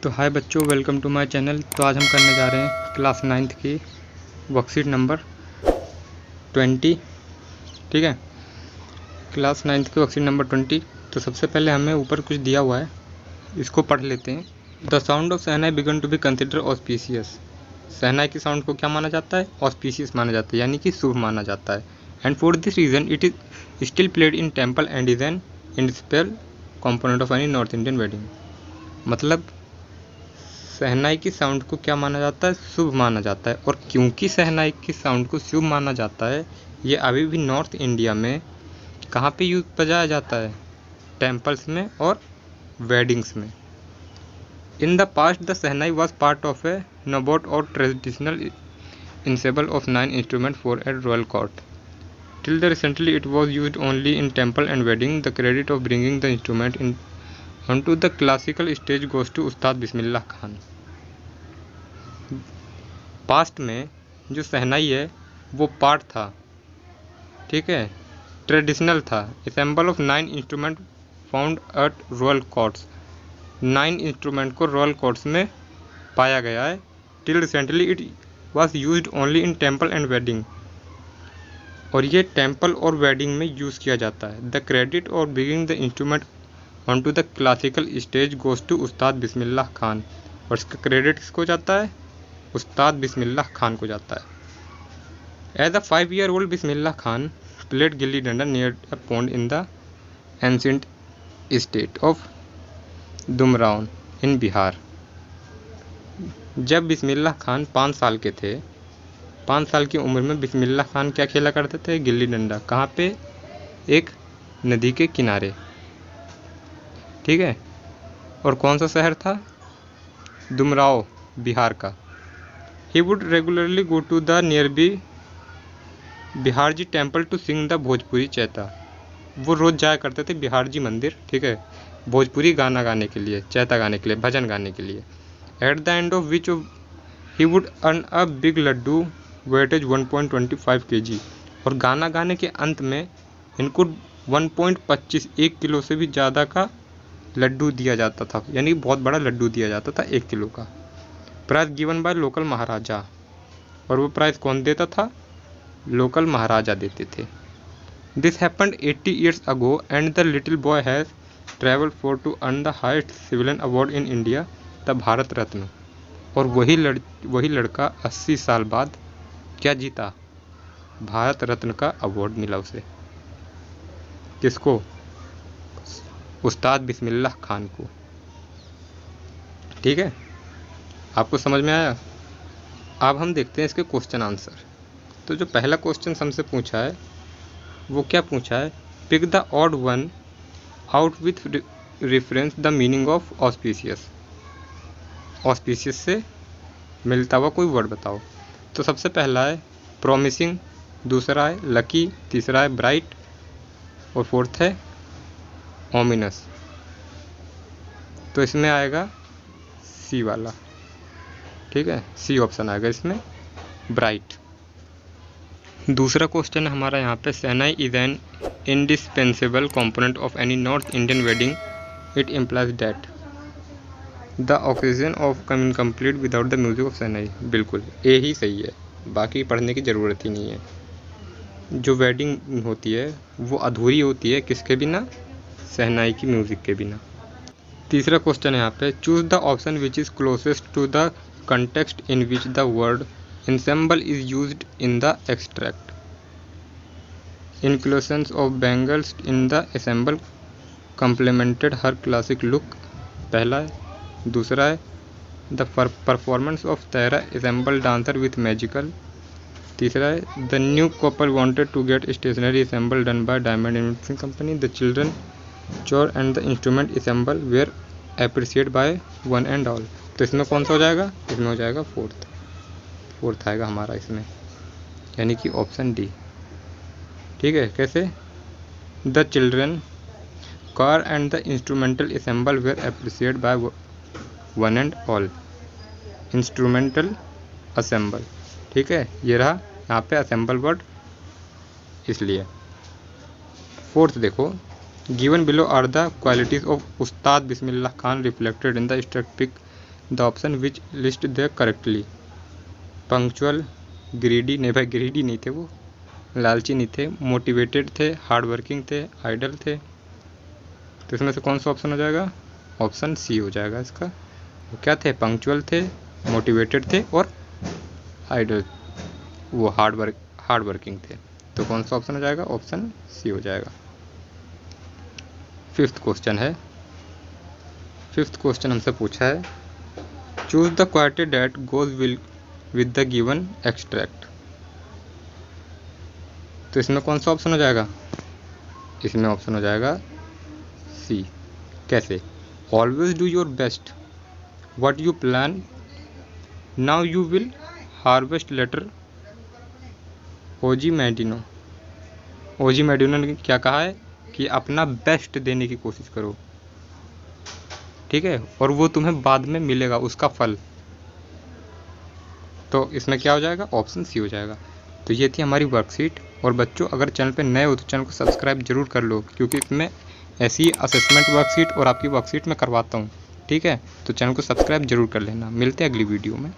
तो हाय बच्चों, welcome to my channel. तो आज हम करने जा रहे हैं क्लास 9th की वर्कशीट नंबर 20। ठीक है, क्लास 9th की वर्कशीट नंबर 20। तो सबसे पहले हमें ऊपर कुछ दिया हुआ है, इसको पढ़ लेते हैं। The sound of shehnai began to be consider auspicious. Shehnai की साउंड को क्या माना जाता है? ऑस्पिशियस माना जाता है, यानी कि शुभ माना जाता है। And for this reason it is still played in temple and is an indispensable component of any north Indian wedding. मतलब शहनाई की साउंड को क्या माना जाता है? शुभ माना जाता है। और क्योंकि शहनाई की साउंड को शुभ माना जाता है, ये अभी भी नॉर्थ इंडिया में कहाँ पे यूज बजाया जाता है? टेम्पल्स में और वेडिंग्स में। In the past the shehnai was part of a naubat or traditional ensemble of 9 instruments for a royal court. Till the recently it was used only in temple and wedding. The credit of bringing the instrument in onto the classical stage goes to Ustad Bismillah Khan. Past में जो शहनाई है वो part था, ठीक है, traditional था। Assemble of 9 instrument found at royal courts. 9 instrument को royal courts में पाया गया है। Till recently it was use only in temple and wedding, और ये टेम्पल और वेडिंग में यूज़ किया जाता है। द क्रेडिट और bringing the instrument onto the classical stage goes to Ustad Bismillah Khan. और इसका क्रेडिट किसको जाता है? उस्ताद बिस्मिल्लाह खान को जाता है। As a 5-year-old Bismillah Khan played gilli danda near a pond in the ancient state of Dumraon in Bihar. जब बिस्मिल्लाह खान 5 साल के थे, 5 साल की उम्र में बिस्मिल्लाह खान क्या खेला करते थे? गिल्ली डंडा। कहाँ पे? एक नदी के किनारे, ठीक है। और कौन सा शहर था? दुमराव, बिहार का। He would regularly go to the nearby Bihar ji temple to sing the Bhojpuri Chaita. वो रोज़ जाया करते थे बिहार जी मंदिर, ठीक है, भोजपुरी गाना गाने के लिए, चैता गाने के लिए, भजन गाने के लिए। At the end of which he would earn a big laddoo weightage 1.25 kg। और गाना गाने के अंत में इनको 1.25 किलो से भी ज़्यादा का लड्डू दिया जाता था, यानी बहुत बड़ा लड्डू दिया जाता था 1 किलो का। प्राइज गिवन बाय लोकल महाराजा। और वो प्राइज कौन देता था? लोकल महाराजा देते थे। This happened 80 years ago and the little boy has travel for to earn the highest civilian award in India, the Bharat Ratna. और वही लड़का 80 साल बाद क्या जीता? भारत रत्न का अवार्ड मिला उसे। किसको? उस्ताद बिस्मिल्लाह खान को। ठीक है, आपको समझ में आया? अब हम देखते हैं इसके क्वेश्चन आंसर। तो जो पहला क्वेश्चन हमसे पूछा है वो क्या पूछा है? Pick the odd one out with reference the meaning of auspicious. Auspicious से मिलता हुआ कोई वर्ड बताओ। तो सबसे पहला है प्रॉमिसिंग, दूसरा है लकी, तीसरा है ब्राइट और फोर्थ है ओमिनस। तो इसमें आएगा सी वाला, ठीक है, सी ऑप्शन आएगा इसमें, ब्राइट। दूसरा क्वेश्चन हमारा यहाँ पे, shehnai is an indispensable component of any north Indian wedding, it implies that the occasion of incomplete without the music of shehnai. बिल्कुल ए ही सही है, बाकी पढ़ने की ज़रूरत ही नहीं है। जो वेडिंग होती है वो अधूरी होती है किसके बिना? शहनाई की म्यूज़िक के बिना। तीसरा क्वेश्चन है यहाँ पे, choose the option which is closest to the context in which the word ensemble is used in the extract. Inclusions of bangles in the ensemble complemented her classic look, पहला है। दूसरा है the performance of Tara ensemble dancer with magical। तीसरा है the new couple wanted to get stationary ensemble done by Diamond Inventing Company। The children chore and the instrument ensemble were appreciated by one and all। तो इसमें कौन सा हो जाएगा? इसमें हो जाएगा फोर्थ आएगा हमारा इसमें, यानी कि ऑप्शन डी। ठीक है, कैसे? The children car and the instrumental ensemble were appreciated by one and all. Instrumental ensemble, ठीक है, ये रहा यहाँ पे असेंबल वर्ड, इसलिए। फोर्थ देखो, given below are the qualities of Ustad Bismillah Khan reflected in the static the option which list the correctly. Punctual, greedy, नहीं भाई ग्रीडी नहीं थे वो, लालची नहीं थे, मोटिवेटेड थे, हार्ड वर्किंग थे, आइडल थे। तो इसमें से कौन सा ऑप्शन हो जाएगा? ऑप्शन सी हो जाएगा इसका। वो क्या थे? पंक्चुअल थे, मोटिवेटेड थे और आइडल, वो हार्ड वर्किंग थे। तो कौन सा ऑप्शन हो जाएगा? ऑप्शन सी हो जाएगा। फिफ्थ क्वेश्चन है। फिफ्थ क्वेश्चन हमसे पूछा है, choose the quality that goes with the given extract. तो इसमें कौन सा ऑप्शन हो जाएगा? इसमें ऑप्शन हो जाएगा सी। कैसे? Always do your best, what you plan now you will harvest later. Og Mandino ने क्या कहा है कि अपना बेस्ट देने की कोशिश करो, ठीक है, और वो तुम्हें बाद में मिलेगा उसका फल। तो इसमें क्या हो जाएगा? ऑप्शन सी हो जाएगा। तो ये थी हमारी वर्कशीट। और बच्चों अगर चैनल पे नए हो तो चैनल को सब्सक्राइब जरूर कर लो, क्योंकि इसमें ऐसी असेसमेंट वर्कशीट और आपकी वर्कशीट में करवाता हूँ, ठीक है। तो चैनल को सब्सक्राइब जरूर कर लेना। मिलते हैं अगली वीडियो में।